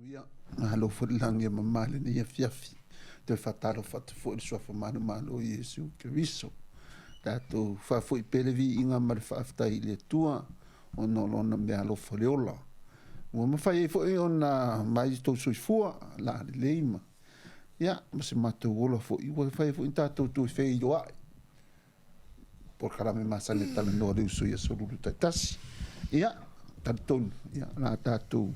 ia malo fulang ia mamale ni ia fiafi te fatalo fat fo il sua famano malo Yesu Cristo tato fa fo i pelevi inga mar fa afta ile tua ono lona me alo foliola mo ma fai fo ona mai to sui fua la leima ia ma se mato wola fo i wo fai fo tato tu fe i doa por cara me masane tal no de uso ia solo tasi ia taton ia na tato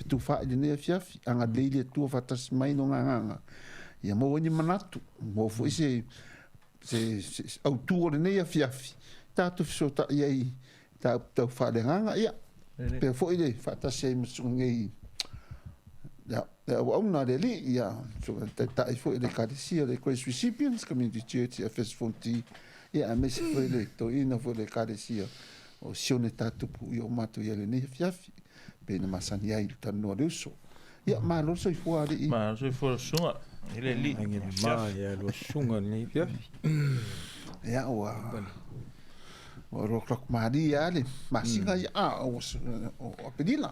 tu fa de ne fiafi anga leile tu fa tas mai no nganga ia mo ni manatu mo fo se au tu de ne fiafi tatu so ta ia ta fa de nganga ia pe fo ile fa tas se msungi ja au na de li ia so ta fo ile cadecia de quei recipients community church FS Fonti ia me se fo ile to ina fo le cadecia o sione tatu pu io mato ia le ne fiafi pena masani ai tano ruso ia malo so fuari ma so for sunga ile li ma ia lo sunga ni pia ia o roklok mari ale masinga ia o pedila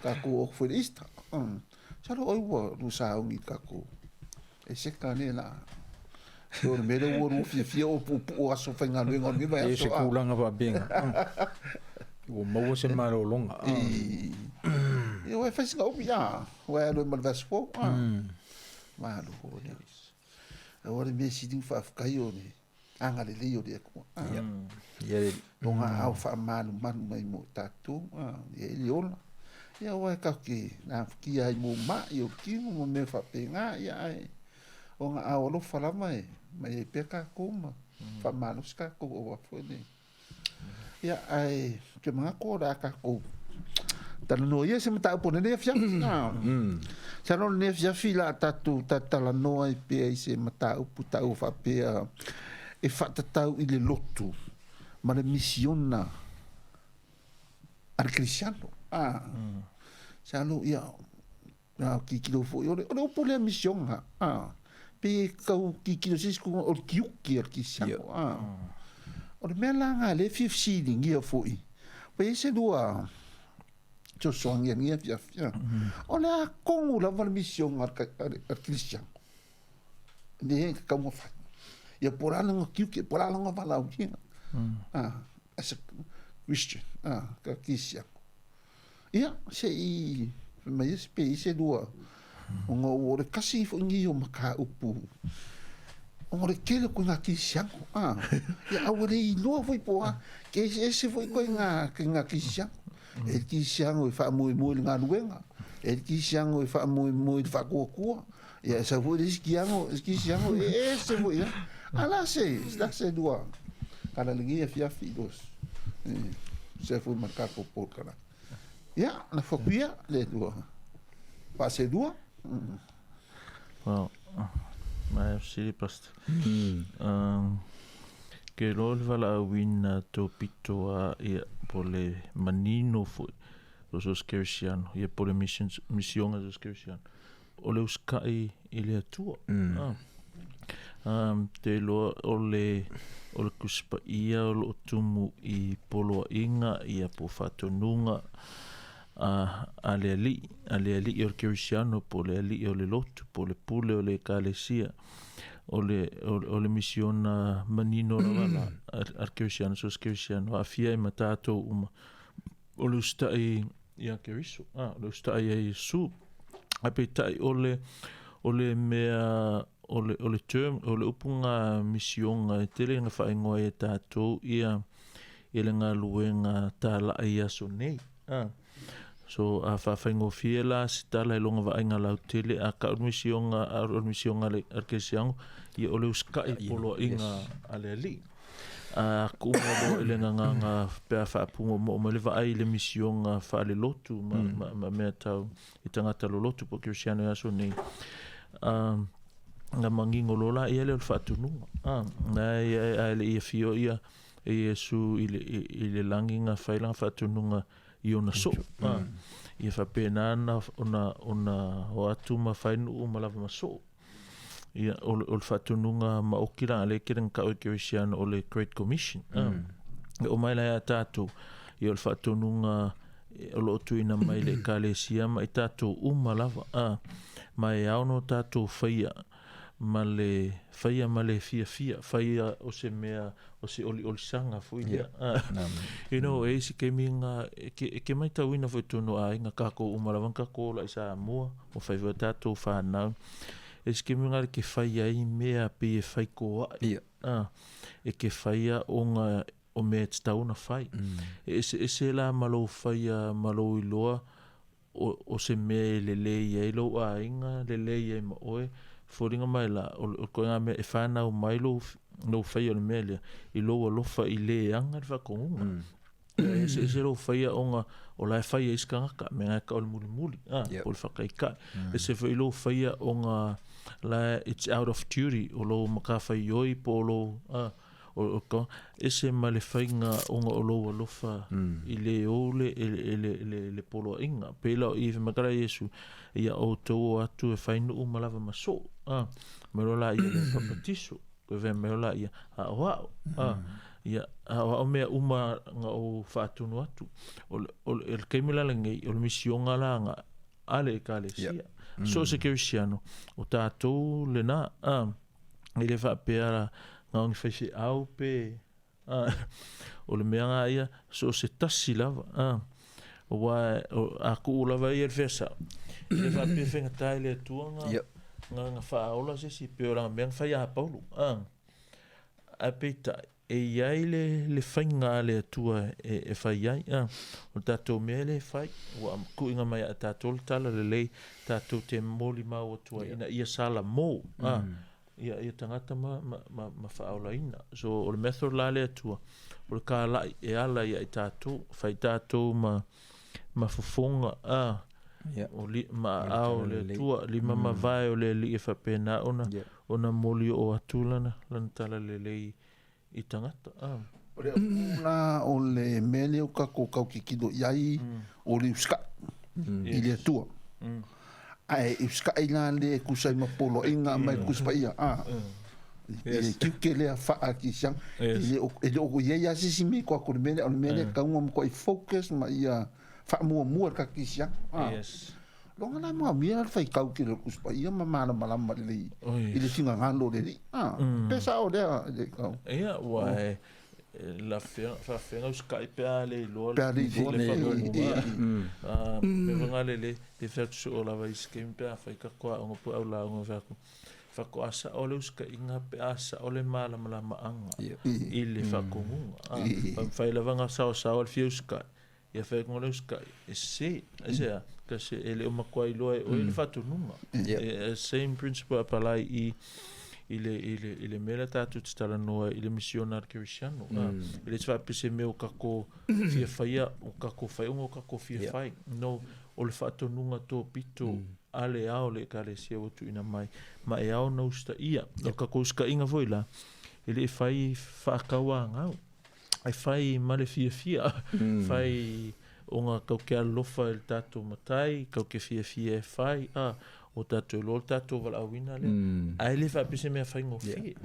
ka ko for ista salo o rusa ungi ka ko e se kanela so me le wo fi o pu aso fenga ngo mi ba e se kulanga ba bing o mau se maro longa eu vai fazer o já o é no malvasco malo o neus agora me sidi fa caiu ne anga le lio de ko ia longa au fa malo man mai mo tatu e liona ia o ka ki na ki ai mo ma eu ki mo me fa penga ia ai o nga au lo fa la mai peka kuma fa malo ska ko o fa ne ia ai ke mga ko da ka ko tano no ia se mata po ne fia sa no ne fia fila tatu tatala no ai pe se mata u puta u fa pe e fa tatau i le lotu ma le missiona al cristiano sa no ia ki kilo fo yo o po le mission pe ka ki kilo sis ko o ki al cristiano o me langa le 50 ngia foi pe se doa jo song ngia fia o la kongu la mission ar cristiano ne ka mo fa ya porala ngo ki porala ngo vala o ki as christian ka cristiano ia se i me se doa ngo o kasi fo ngi o maka upu o le kele ko nga kisiango ya awore i lo foi po ke ese foi ko nga kisiango e kisiango fa mo nga luenga e kisiango fa mo fa ko ya sa foi kisiango ese foi ala se doa kana lingi fia fidos se foi marcar por kana ya na fokuia le doa pase doa well ma si past ke lol vala win to pito e pole manino fo los kersiano e pole mission as kersiano ole uskai ile tu te lo ole kuspa ia o tumu i polo inga ia po fatonunga ali o kersiano pole ali o le lotu pole pule o le kalesia o le mission manino la ar kersiano so kersiano afia i matato o le stai ia keriso le stai ai su apetai o le mea o le term o le upunga mission tele nga fa ingoa e tato ia ele nga luenga tala ia so nei so a fa faingo fiela stala longa va inga la tele a ka mission ale arkesiang ia ole uska e polo inga ale ali a ku mo ele nga pe fa pu mo le va ai le mission fa le lotu ma meta itanga lo lotu po kristiano ya so nei nga mangingo lola ia le fa tunu na ia le fio ia Yesu ile langinga faila fa tununga iona so ia fa penana ona o atu ma fainu o malava maso ia o fa tununga ma okira le kiren ka o Christian o le Great Commission o mai la tatu ia o fa tununga o lo tuina mai le kalesia mai tatou uma lava mai au no tatou faia ma le fia faia o se mea o se oli sanga fuia you know e si ke minga ke mai tauina foi tonu a inga kako uma lava kako la isa mua o fai va tatou fa na e si ke minga ke faia I mea pe fai ko e ke faia onga o me tau na fai e se la malo faia malo iloa o se me le ye lo a inga le ye mo oe foringa mai la o ko nga me e fana o mai lo no faia le mele I lo fa I le anga fa konga se lo faia onga o la faia iskanga ka me nga ka o muli o fa kai ka e se fa lo faia onga la it's out of duty o lo maka fa yoi polo o ko ese male fainga onga o lo fa I le ole le polo inga pela I makara Yesu ia o to atu e fainu o malava maso merola ia le papatiso ko ve merola ia ia o me uma nga o fatunu atu o el kemila ngai o misionga la nga ale kalesia so se cristiano o tato le na ele va pera nga ngi fese au pe o le mea ia so se tasi lava o wa aku lava ia fesa ele va pe fenga taile tuanga nga faola se si pe ora mea fa ia paulo a peta e iaile le fainga le tua e fai ai o tato mele fai o ku inga mai tato tala le tato te moli ma o tua ina ia sala mo ia tangata ma faola ina so o le method la le tua o le kala e ala ia tato fai tato ma fofonga o li ma au le tua li mama vai o le li e fa pena ona moli o atulana lan tala le I tangata o le mele o kako kau kikido iai o le uska I le tua ai uska ina le kusai mapolo inga mai kuspa ia e kiuke le fa aki siang ele o ia ia sisi mi ko le mele ka un ko I focus ma ia fa mua ka ki siang longa na mo mia fai kau ki le kuspa ia mama malama le ile singa ngalo le pesa o le kau ia wai la fa uska I pe ale lo me ngale le fa so la vai skem pe fa ka ko ngo pu la ngo fa ko asa o le uska inga pe asa o le malama anga ile fa ko fa la vanga sa o fi uska ia fa ngo le uska se ka se ele o makwai loe o ele fatu nunga same principle apply ile mela tatu tala noa ile missionar cristiano ile tfa pese me o kako fia faia o kako fai o kako fia fai no o le fatu nunga to pito ale ao le kalesia o tu ina mai ma e ao no sta ia o kako ska inga voila ile fai fa kawanga ai fai male fia fai onga kau ke alofa el tato matai kau ke fia fai o tato lo tato vala wina le ai le fa pese me fai ngo fie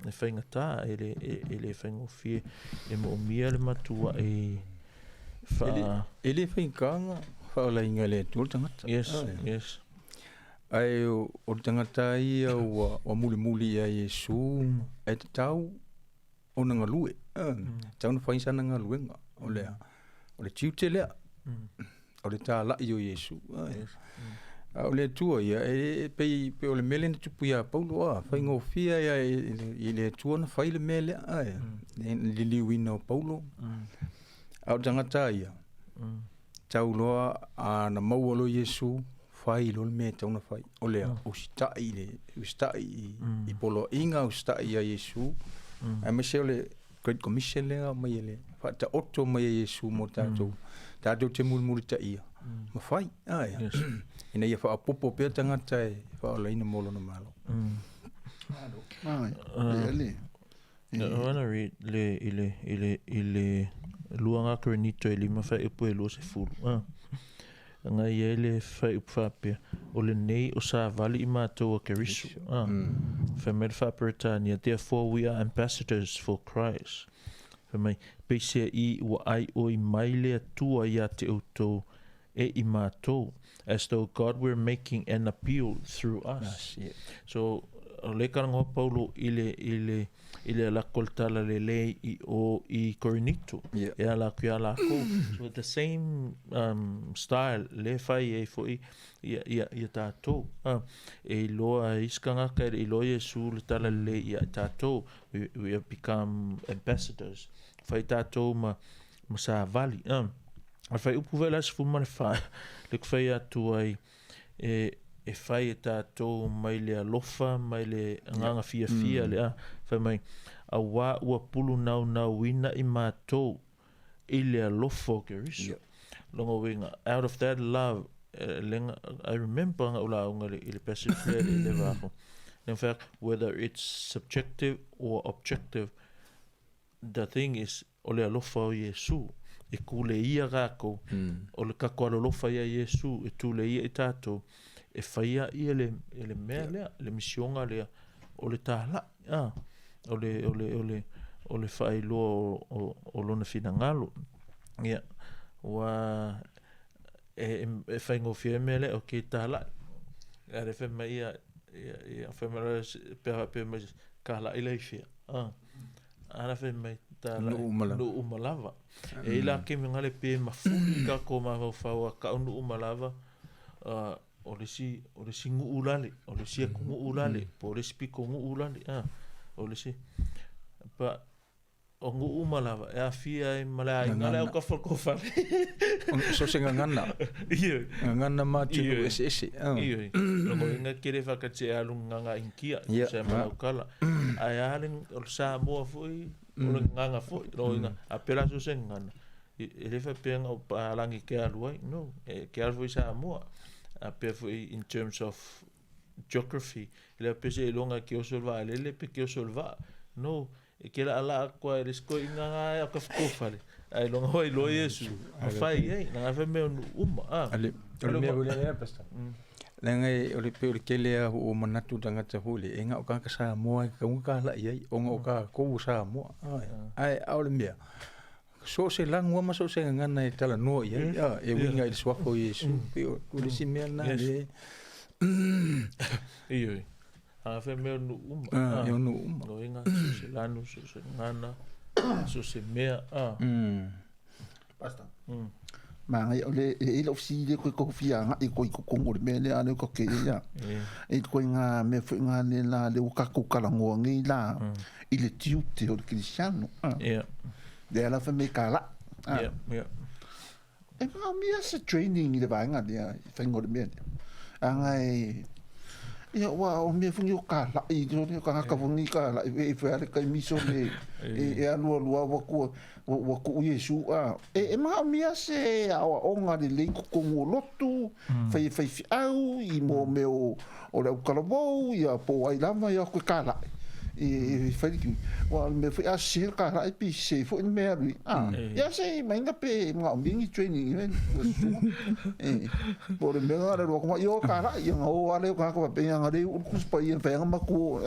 e fai ngata ele fai ngo fie e mo mia le matua e fa ele fai kanga fa la inga le tu tangata yes ai o tangata ia o muli ia Yesu e tau o nga lue tau no fai sana nga luenga o le tiute lea o le tāla I o Yesu o le tua ia e pe o le mele na tupu ia Paulo fai ngofia ia I le tua na fai le mele le liwina o Paulo au tangata ia tau loa na mau alo Yesu fai lo le me tau na fai o lea o stai I polo inga o stai ia Yesu a me se o le Great Commission lea mai ele fa ta otto mai Yesu mo tatou te mulmuli ta ia ma fai ina ia fa popo pe tangata fa la ina molo no malo ona read ile luanga cronito ele ma fa e po lo se fulu nga ele fa upa pe o le nei o sa vali I matou ke risu fa mer fa Britania therefore we are ambassadors for Christ Whamai, peisea I ua ai o I mai lea tua ia te autou e I mātou. As though God were making an appeal through us. So, le karanga Paulo ile la koltala le I Korinito. Ea la kuia la ko. So the same style le fai e foi ia tātou. E loa iskanga ka I loa Yesu le tala le ia tātou. We have become ambassadors. Fai tātou ma sa vali. Fai upu vela se fuma le fai. Le fai atu ai e fai e tātou mai le alofa, mai le nganga fia le fai mai a wā ua pulu nau ina I mātou I le alofa ke riso. Longa winga, out of that love, I remember nga ula unga le passage le wako. In fact, whether it's subjective or objective, the thing is, o le alofa o Yesu, e kule ia rako, o le kako alofa ia Yesu, e tule ia I tātou, e whaia ia le mea lea, le misionga lea, o le tāla, o le whai loa o lona whina ngalo. Ia, wa e whaingo whia mea lea, o ke tāla. Ia re whema ia whema pe mai kāla I lei whia. Ara whema tāla, nu umalava. E ila ke me ngale pe mafuni ka ko ma whaua ka unu umalava, o le si ngu ulale, o le si aku ngu ulale, po le si piko ngu ulale, o le si. Pa, o ngu umalava, e a fia I malai, ngale au ka whakofare. So se ngana. Iyo. Ngana mātino ese. Iyo. Longo inga kere whakate alu nganga inkia, se mau kala. Ai alen, o sa moa foi, o le nganga foi, lo inga, a pera so se ngana. E le whapenga o pālangi ke aluai, no, ke alu foi sa moa. In terms of geography, le pese longa ki o solva le pe ki o solva no e ke la ala kwa le sko inga ka fkofale ai longa hoi lo Yesu a fai ai na fa me ale me ole le pasta lenga ole pe ole kele o manatu tanga ta hole enga o ka sa mo ka la ai o nga o ka ko sa mo ai ole me so se langua ma so se ngana e tala no ia e winga I swafo Yesu pe o le si mea na le iyo a fe me no no inga so se lanu so se ngana so se mea basta Manga ole ele ofisi ko fianga e ko kongo me le ane ko ke ya e ko nga me fu nga le la le ka ko kala ngo ngi la ile tiute o cristiano de la famille kala e ma mi asa training I le vanga dia fengo de me angai ia wa o me fungi o kala I jo ne ka fungi kala e fa le kai miso le e alu wa ku Yesu e ma mi ase a onga de le ko ngolotu fai au I mo me o le kalabo ia po ai lava ia ko kala e fai ki wa me foi a ser kala e pi se foi me ali ia se mainga pe nga mingi training por me ngara ro ko yo kala ia o ale ko ko pe nga re u kus pa ia fa nga ko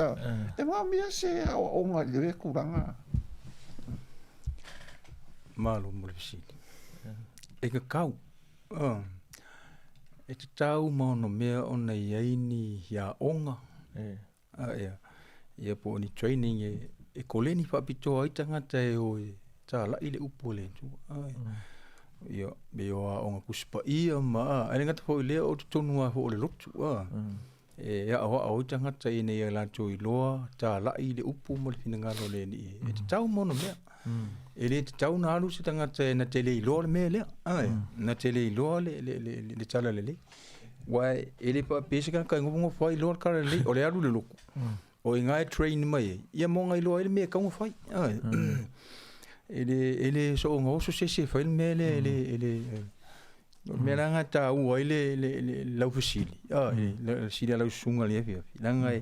e ma mi ase o nga le ku ranga malo mo le si e ka kau e te tau mo no mea ona ia ni ya onga ia po ni training e koleni fa pito ai tangata e o ta la ile upole tu ia be o onga kuspa ia ma ai ngata fo ile o tonu ho le lotu e ia o tangata ine ia la tu iloa ta la ile upu mo le finanga lo le ni e te tau mo no mea ele te tau na alu se tangata na tele iloa le mea le na tele iloa le tala le wai ele pa pesika ka ngongo fo iloa ka le o le alu le loku o inga train mai ia monga ilo ele me ka un fai ele so ngo so se fai ele me langa ta u ele la fusili le sila la sunga le fi langa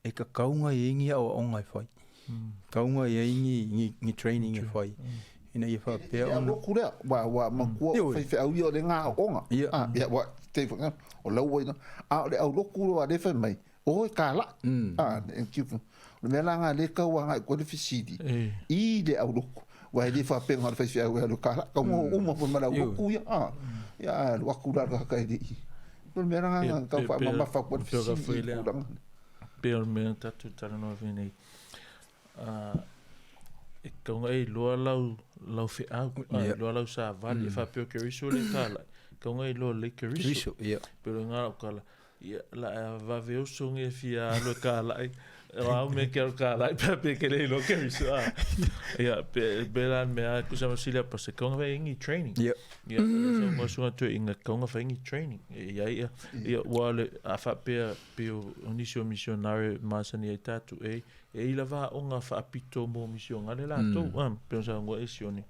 e ka kaunga ingi o onga fai kaunga ingi training e fai ina ia fa pe on lo kura wa ma ko fai au yo le nga onga ia wa te o lo wa le au lo kura de fa mai o kala en kifu me langa le ka wa ko le fisidi I de au wa di fa pe ngar fa fia wa lo kala ka mo uma po mala ku ya lo akula ka di no mera ka fa ma fa po fi per me tatu tala no vini e konga e loa lau fe au loa lau sa vali fa pe ke riso le kala konga e loa le ke riso pero ngara kala la va veo son e fia lo kala au me ke kala pe ke le lo ke riso ya belan me a kusa masilia pa se konga ve ingi training so mo so to inga konga fa ingi training ya wale a fa pe onisio missionario masani e tatu e ila va onga fa apito mo mission ale la to pensa ngo esioni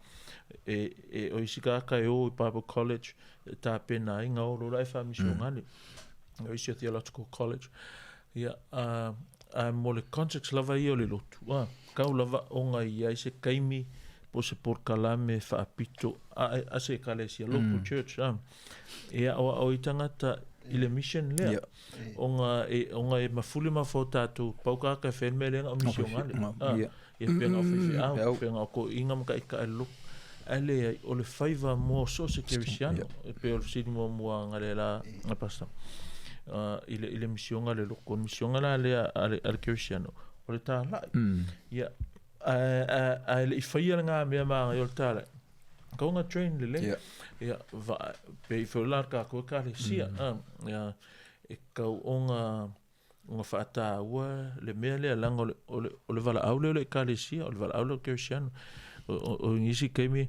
o isika ka o Bible College ta pena inga o lo fa mission ale o isi theological college mo le context lava io le lotu ka lava onga ia se kaimi po se por kalame fa apito a se kalesia local church o itangata ile mission le onga e mafuli mafota tu pauka ka femele nga mission ale e penga fa penga ko inga maka ka lo ale o le faiva mo so se cristiano pe o si mo ngale la pasta ile mission ale lo con mission ale al cristiano o le ta la ya le faia nga me ma yo ta ko nga train le ya va pe folar ka ko ka le sia ya e ka onga fata wa le mele la o le vala aule le ka le sia o le vala aule cristiano o nisi kemi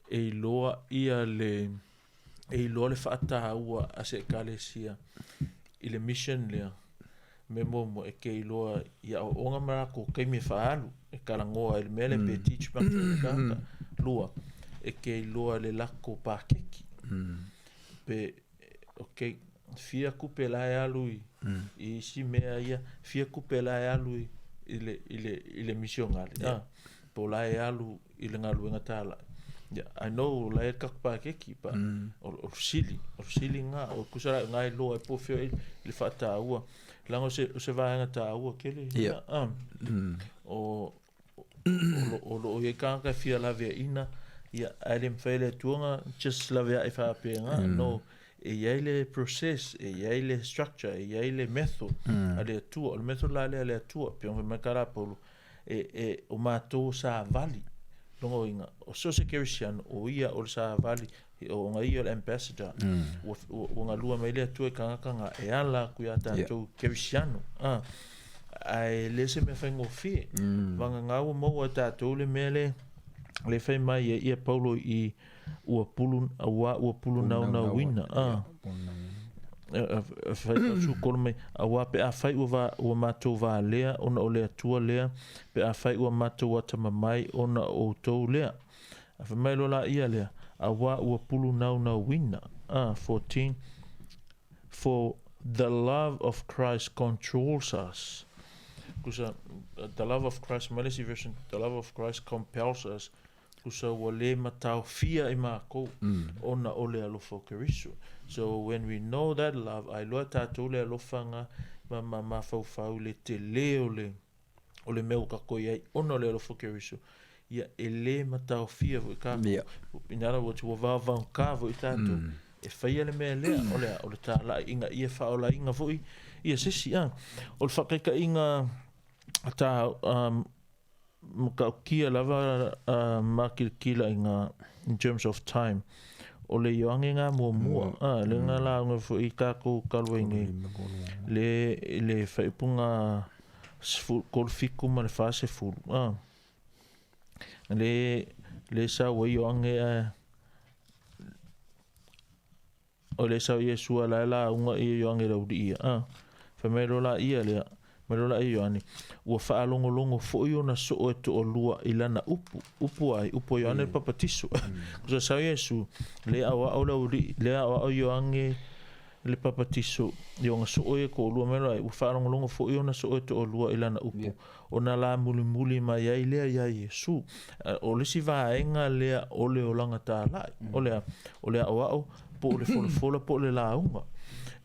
e loa ia le fata wa ase ka le sia ile mission le mo e ke loa ia onga mara ko kemi faalu e kala ngoa il mele pe teach back ka loa e ke loa le lako pa keki pe okay fia kupela ya lui e si mea ia fia kupela ya lui ile mission ale po la ya lu ile ngalu ngatala I know la e pa keki pa o sili nga o kusara nga loa po fio le fata ua lango se va ngata ua kele o ye ka fia la via ina ya alem fele tuanga just la via fa pe nga no e ile process e ile structure e ile method ale tu o method la ale tu pe on me kara polo e o mato sa vali longo inga o so se Christian o ia o sa vali o nga ia ambassador o nga lua mele tu e kanga e ala ku ya tanto Christiano ai lese me fengo fi vanga nga o mo ta to le mele le fe mai ia Paulo i o pulu na wina fai su kolme a pe a fai o mato va lea ona o le tua lea pe a fai o mato wa tama mai ona o to lea a fa mai lo la ia lea a o pulu na wina 14 for the love of Christ controls us kusa the love of Christ Malaysia version the love of Christ compels us kusa wale matau fia imako ona ole alofo keriso. So when we know that love I lo tato le alofanga ma fau le te ole meu ka koia ona ole alofo keriso ya ele matau fia ka in other words wo va ka vo tato e faia le mele ole ta la inga ia fa ola inga vo ia sesi ol fa ka inga ta ka kia lava makila inga in terms of time ole yoange nga mua le nga la nga fo ika ko kalwengi le fa ipunga kol fiku ma le fase fu le sa wa yoange ole sa yesu la unga yoange la udi fa mero la ia le Marola e yoani ua faalongolongo foi ona so e to olua ilana upu ai upo yoane papatiso kusa sa Yesu le awa ola uri le awa yoange le papatiso yonga so e ko olua mero ai ua faalongolongo foi ona so e to olua ilana upu ona la muli mai ai le ya Yesu o le si vaenga le ole olanga ta lai ole awa po le fola po le launga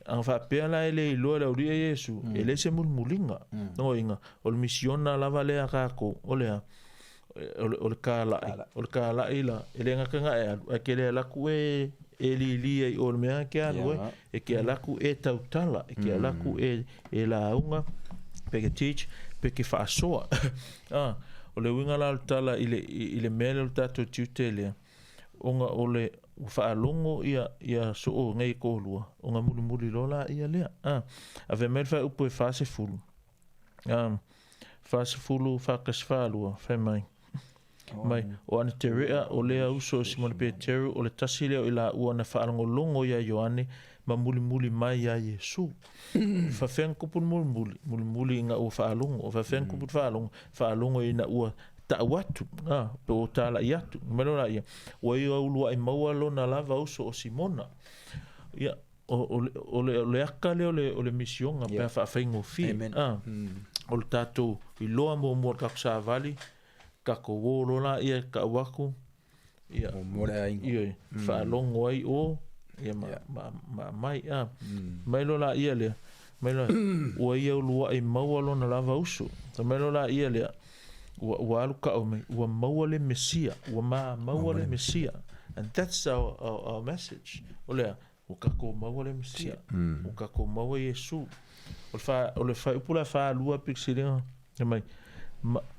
ang whapea la ele i loa la uria Yesu, ele se mulmulinga. No inga, o le misiona lava lea kako, o lea, o le kālai la, ele ngakanga e alu, a kele alaku e li lia i o le mea ke alu e ke alaku e tautala, e ke alaku e launga, pe ke teach, pe ke whaasoa. O le winga la tala i le mele o tato tiute lea, onga o le whaalongo ia so o ngai kōlua, o ngā muli lola ia lea. A ve mele whai upo e whase fulu. Whase fulu whakas whaalua, whai mai. Mai, o ane te rea o lea uso o Simone Peteru, o le tasi leo i la ua na whaalongo longo ia Ioane, ma muli mai ia Yesu. Whawhen kupun muli ngā ua whaalongo, o whawhen kupun whaalongo i na ua ta watu pe o tala i atu melo la ia o i aulua i maua lona lava uso o Simona ia o le aka leo o le misionga pe whawhaingo fi o le tatou i loa mo kako sa vali kako wōro la ia ka waku ia ia whaalongo ai o ia mai melo la ia lea melo o i aulua i maua lona lava uso melo la ia lea wa alu ka o me wa maua le mesia wa maua le mesia and that's our message olea o ka ko maua le mesia o ka ko maua Yesu o le fa upula fa lua pixilinga mai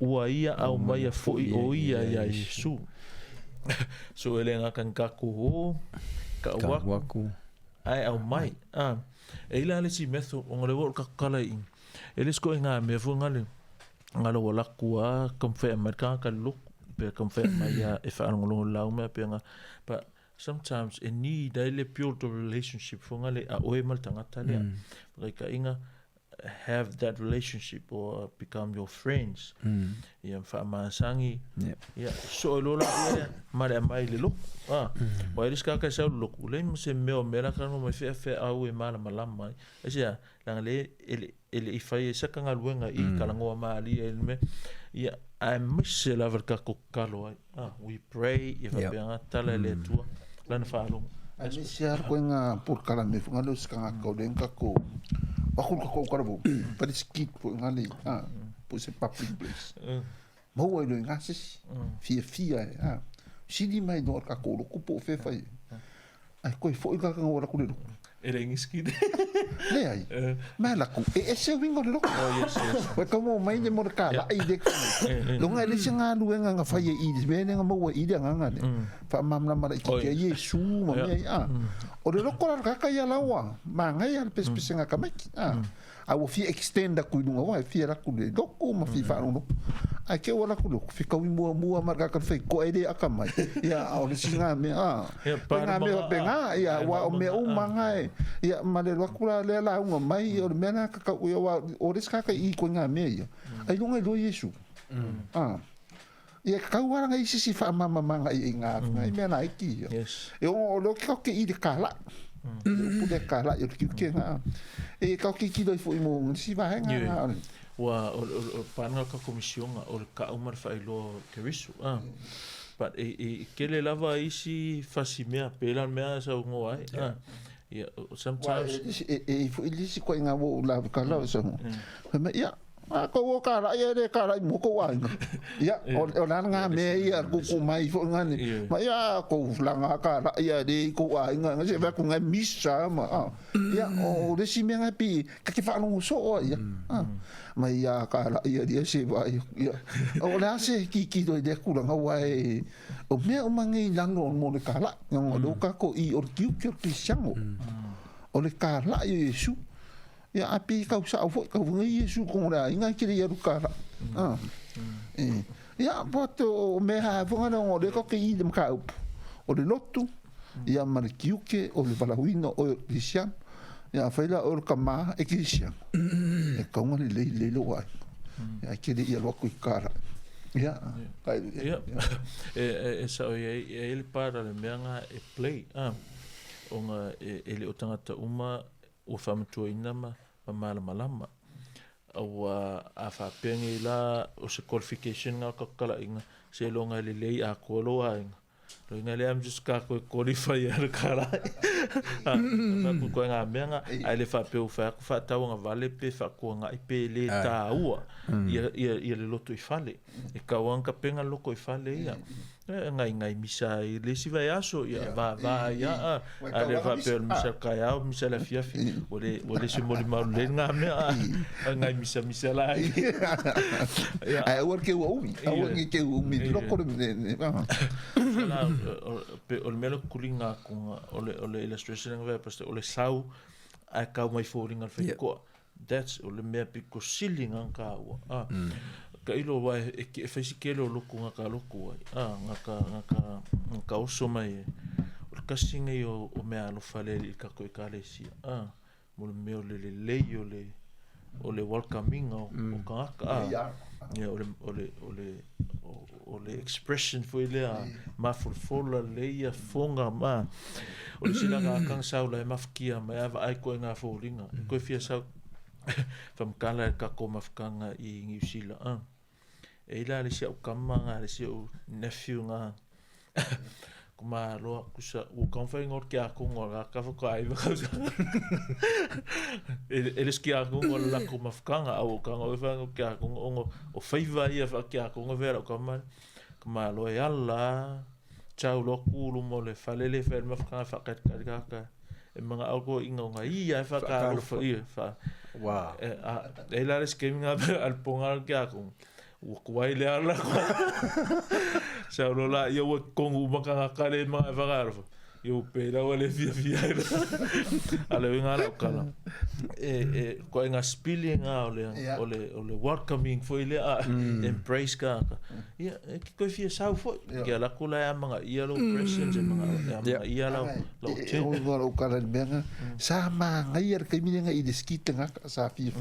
ua ia au mai a foi o ia ya Yesu so ele nga kan ka ko ka waku ai au mai e ila le si metho o ngale wo ka kala in ele sko nga me fu ngale ngalo wala kua komfe Amerika ka look pe komfe mai e fa ngolo lau me pe nga but sometimes in need daily pure relationship fo ngale a oe mal tanga tale like inga have that relationship or become your friends ya fa masangi ya so lola ya mare mai le look wa iris ka sa look le se me o mera ka no me fe au e mala malama esa la le ele i fai sa ka ngaluenga i kalangoa mali me ya I miss la verka ko kalo we pray if a penga tala le tua lan falo ai miss ya ko nga por kala me ngalo ska ka denka ko bakul ko karabo pa skit po ngali po se public place mo wa no ngasis fia sidi mai no ka ko ko po fe fai ai ko fo ka ka ora ko le ele ngiskide le ai ma la ku e se wingo lo wa como mai de morka ai de lo nga le singa luenga nga fa ye i de bene nga mo i de nga nga fa mam na mara ki ke Yesu mo me o de lo ko ka ka ya lawa ma nga ya pes pes nga ka mai a wo fi extend ku lunga wa fi ra ku le do ku ma fi fa no a ke wala ku lo fi ka wi mo marga ka fe ko ede akamai ya o le singa me pa me penga ya wa o me o manga ya male lo ku le la un mai o me na ka wa o ris ka i ko nga me ya ai lunga lo Yesu ia ka wara ngai si fa mama manga i nga ngai me na iki e o lo ka ke i de kala pude kala yo ki nga e ka ki do fo mo si va nga wa o panel ka komisión o ka umar fa ilo kerisu but kele lava isi fasimea pelan mea sa ngo ai sometimes fo ilisi ko nga wo la kala so me ya ko wo kala ia de kala mo ko wa ya o la nga me ia ko mai fo nga ni ma ya ko la nga kala ia de ko wa nga se va ko nga misa ma ya o de si me nga pi ka ke fa no so ya ma ya kala ia de se va ya o la se ki do de ku nga wa o me o mangi lango mo de kala ngo do ka ko i o ki siamo o le kala Yesu ya api kau sa fo kau ngai Yesu ko ra inga ki ya rukara ya poto me ha fo ngana ngode ko ki dem ka o le lotu ya mar kiuke o le valawino o Christian ya faila o kama e Christian e ka ngani le lo wa ya ki ya lo ku kara ya so ele para le menga e play onga ele o tangata uma o famtua inama malama au a fa pengi la o se qualification nga ka kala inga se longa le a kolo inga Lo nga le am just ka ko qualify ar kara. Fa ko nga menga ai le fa pe fa ta nga vale pe fa ko nga ipe le ta ua. Ia le loto I fale. E ka wan ka penga loko I fale ia. Ngai misa I le si vai aso ia va ia ale fa pe misa ka ia misa la fiafi. Ole se moli ma le nga me ngai misa la. Ai o ke o mi. Au ngi ke o mi loko le. O le melo kulinga kunga o le illustration nga pa o le sau a ka mai foringa al feko that's o le mea piko silinga ka wa ka ilo wa e fesi kelo loko nga ka loko nga ka oso mai o ka singa o mea lo fale I ka ko ka le sia mo le meo le o le welcoming o ka ya o le expression foi le ma fola le ia fonga ma o le sila ka kang sau la mafkia ma ava ai ko nga folinga ko fia sau fam kala ka ko mafkanga I New Zealand e ila le sia o kamanga le sia o nephew nga kuma lo kusa o konfa ngor kia ko ngor ka ko ai ele skia ko ngor la ko mafkanga au ka ngor fa kia ko o faiva ia fa kia ko ngor vera kuma lo yalla chau lo kulu mo le falele fer mafkanga fa ka e mga algo inga ia fa ka lo fa wow e la les que minga al pongar kia ko o kuai le ala sa rola yo con uma ka le ma vagar yo pera o le fia ale venga la kala ko nga spilling o le welcoming foi le embrace ka ya ko fia sa fo que la kula mga ia lo presence mga ia lo o kala benga sa ma ngai ke minga I deskita nga sa fia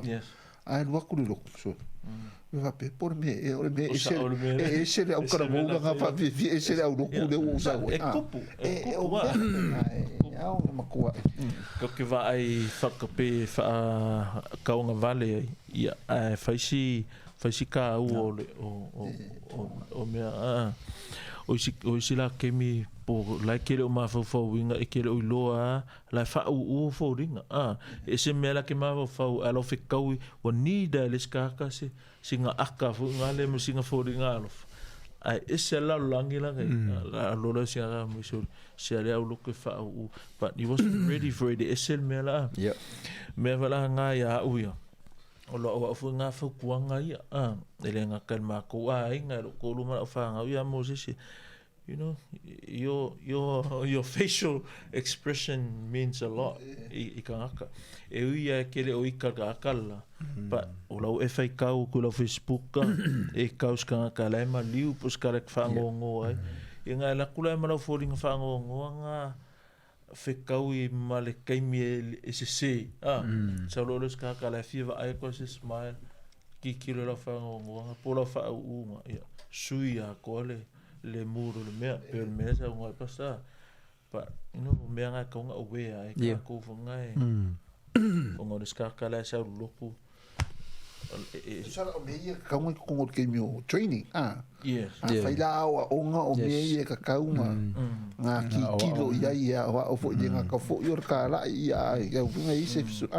yes ai lo ku lo so va pe por me ese le au kara mo nga fa fi ese le au lo ku le o sa e kupu au ma ku ko ke va ai fa pe fa ka nga vale ia faisi ka o me o si la ke mi po la ke le ma fa winga e ke le loa la fa o fo ringa e se me la ke ma fa alo fe ka o ni da le ska ka se singa aka fu ngale mo singa fo ringa alo ai ese la langi la lo la sia mo se le au lo ke fa but he wasn't ready for it ese me la me vala nga ya uya o lo fu nga fu kuanga ia ele nga kalma ko ai nga ko lu ma fa nga ia mo se you know your facial expression means a lot I kanga e uia ke le o ika kala but o lo e fai kau ko lo Facebook e kaus kanga kala ma liu pos kara fa ngongo ai e nga la kula ma lo foling fa ngongo nga fe kau I male kaimi e se sa lo ska kala fiva ai ko se smile ki kilo la fa ngongo nga po la fa u nga suia ko le muro le mea pe le mea sa ngoi pasa pa no mea nga ka nga owe ai ka ko funga e ngo le ska kala sa loku sa o mea ka ngoi ko ke mi training yes fai la o nga o mea ka ka nga ki kilo ia o fo nga ka fo yor ka la ia ya funga I se so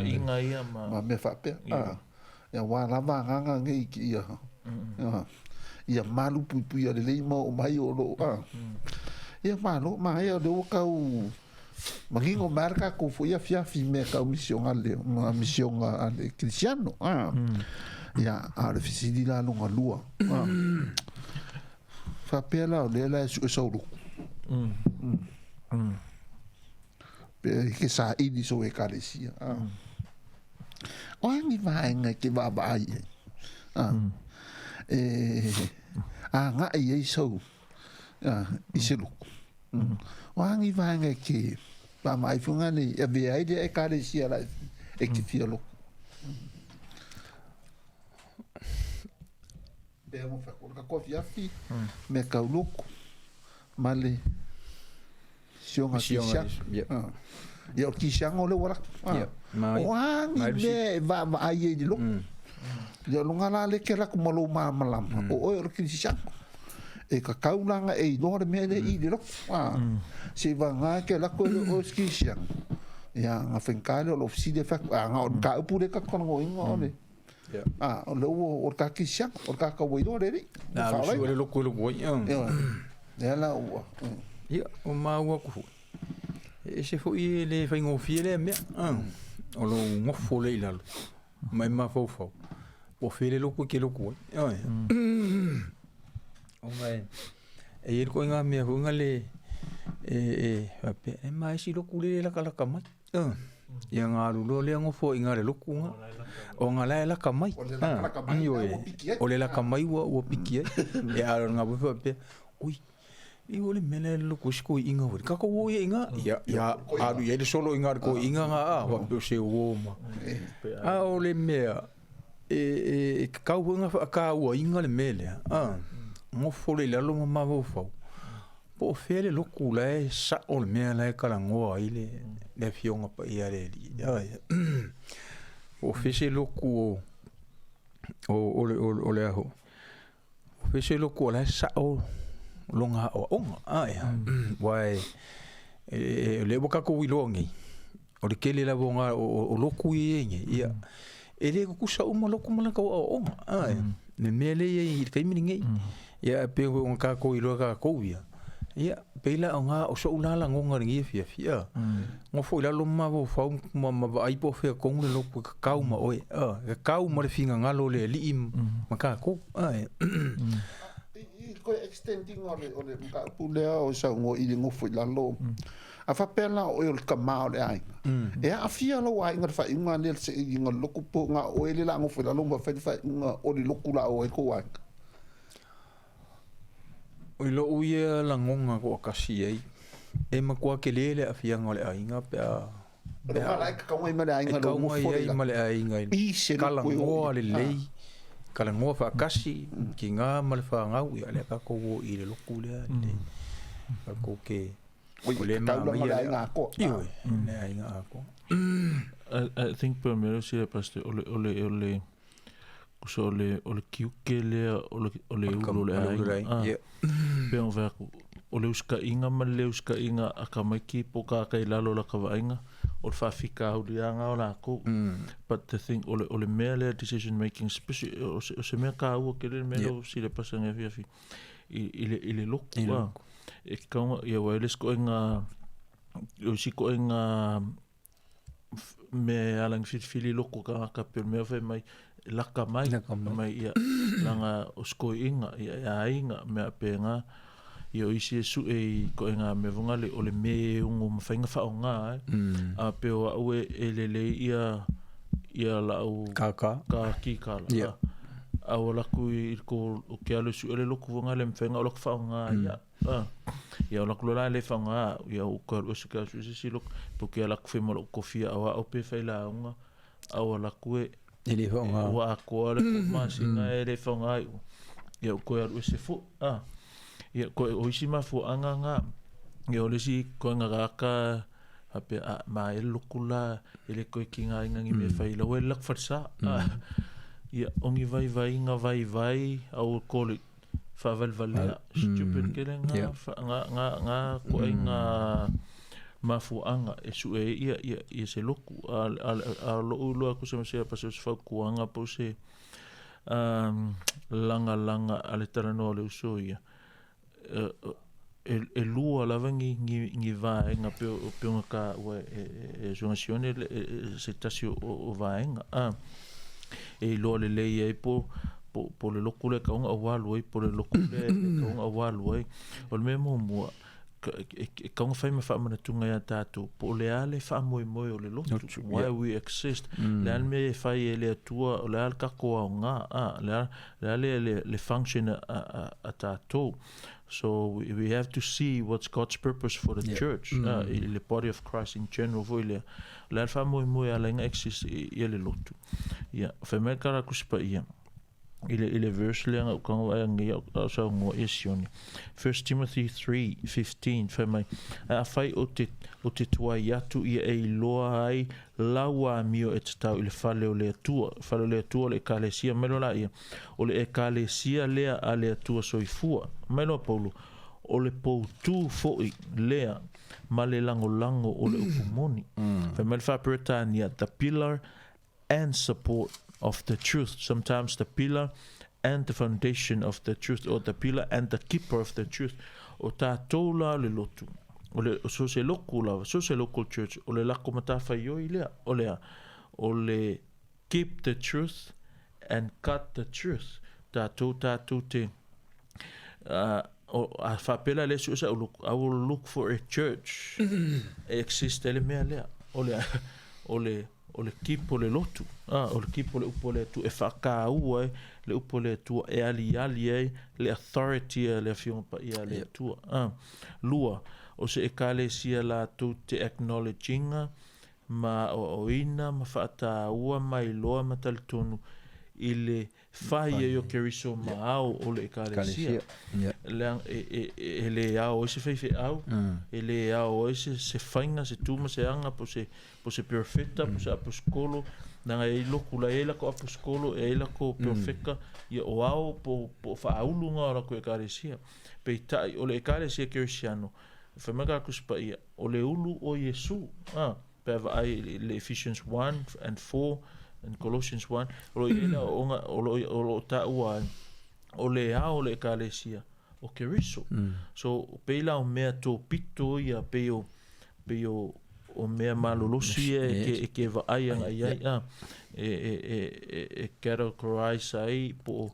inga ia ma me fa pe ya wa la va nga ngi ki ia malu pui ale le mo mai o lo ia malu mai o do ka u mangingo marca ko foi a fia me ka mission ale uma mission ale cristiano ia a refisidi la longa lua fa pela o le la su so lu pe que sa idi so e kalesia o ngi vai nga ke va vai nga ai so iselu wangi vanga ke ba mai funga ni e be ai de ka de sia la e ki fiolo be mo fa ko fia fi me ka luku male sionga sia ya ki siango le wala wangi be va ai de luku ya lunga la le ke la ko malo malam o o ki siango e ka kaulanga e no le mele I le lo se va nga ke la ko o skisiang ya nga fenkale o ofisi de fa nga o ka pure ka kono inga ole o le o ka kisiang o ka ka wei do le na lo ko lo woi ya la o o ma wa ku e se fo I le fa ngo fiele me o lo ngofo le ilalo mai ma fo o fele lo ko ke lo ko o mai e ir ko nga me ho nga le ape e mai si lo kule la kala kamai ia nga lo le ngofo inga le lo kunga o nga la kamai o le la kamai wo piki e a nga bo ape ui I ole mele lo kusko inga ho ka ko wo inga ya a du ye solo inga ko inga nga wa do se wo ma a ole mea ka wo nga ka wo inga le mele mo fole la lo ma wo fo po fele lo kula e sa ole mea la ka la ngo ile le fionga pa ia le o fese lo ku o le ho fese lo ku la sa o longa o onga wai le boka ko wilongi o le kele la bonga o loku yenge ia ele ko kusa uma loku mala ka o onga me mele ye kai miningi ia pe o ka ko ilo ka ko ia ia pela onga o so ulala ngonga ngi fia ngo fo ila lo ma vo fa ma ai po fe ko le loku ka kauma o ka kauma le finga ngalo le li ma ka ko ko extending ole ka pulea o sa ngo I ngo fu la lo a fa pela o il ka ma ole ai e a fia lo ai ngar fa inga le se inga lo ku po nga o ile la ngo fu la lo ba fa nga o li lo ku la o ko wa o lo uia la ngonga ko kasi ai e ma kwa ke le a fia ngole ai nga pe a la ka ngo I ma le ai nga lo ngo fu ma le ai nga kala ngo le lei kala ngoa fa kasi ki nga mal fa nga wi ale ka ko I le loku le le ko ke le ma ia nga ko ne ai nga ko I think primero si paste ole kuso le kiukele ole ulo le ai pe on va ole uska inga mal le uska inga akamaki poka kai lalo la ka vainga or fa fika u dianga ola ko but the thing ole mele decision making especially o se me ka u ke le melo si le pasan e fi ile loku e ka ia wa le sko inga o si ko inga me alang fit fili loku ka per me fa mai la ka mai ia langa o sko inga ia inga me apenga yo isi su ko nga me vonga le ole me un fainga fa nga a pe o we ele ia la o ka ki kala a ola ku ko o ke alo su ele loku vonga le mfenga o fa nga ia ola ku la le fa nga ia o ko o su ka su si lok po ke ala ku fe mo ko fia o pe fa la nga a ola ku ele fa nga wa ko le ma singa ele fa nga ia ko o se fu ia ko o isi mafu anga ia o lesi ko nga ka ape ma el lukula ele ko kinga ngi me fai lo el farsa ia ongi vai au call it fa valvala stupid kelenga nga ko nga mafu anga esu ia se loku a lo ko se me pa se fa ku anga po se langa ale tarano le uso ia e lua lava ngi vaenga pe nga ka e zonasione se tasi o vaenga e lo le e po le lokule ka unga walu po le lokule ka unga walu o le memo mo ka unga faima fa mana tunga ya tatu po le ale fa moi o le lotu why we exist le al me fa ele tua le al ka ko nga le function a tatu. So we have to see what's God's purpose for the church, the body of Christ in general. Voile, la famo mo ya lenga exist ele lotu. Ya, feme kara kuspa ia. Ile verse lenga kan ngi so ngo isioni. 1 Timothy 3:15 feme a fai otit o te tuai atu ia e loa ai laua mio e te tau i le fale o le atua le ekalesia melo la ia o le ekalesia lea a le atua soifua melo Paulu o le poutu fo'i lea ma le lango o le upumoni fa mele fa Britania the pillar and support of the truth sometimes the pillar and the foundation of the truth or the pillar and the keeper of the truth o tātou la le lotu o le so se local church o le lako matawhai oi lea o le keep the truth and cut the truth tātou te o a whapela le so I will look for a church exist ele mea lea o le keep o le lotu o le keep o le upo le tu e whakaua le upo le tua e ali le authority le fiona ia le tua lua o se ekalesia la tu te acknowledginga ma o ina ma whaataua mai loa ma talitonu i le whaia yo keriso maao o le ekalesia e le ao se whaiwhi au e le ao se whainga se tuma se anga po se perfecta po se aposkolo nanga e loku la e lako aposkolo e lako perfecta ia o ao po whaaulunga o lako ekalesia pe tai o le ekalesia kerisiano whamaka kuspa ia o le ulu o Yesu pe ai le Ephesians 1 and 4 and Colossians 1 o ina o ta ua o le ao le ekalesia o keriso so peila o mea to pito ia peo o mea malolosi e ke va ai e categorize ai po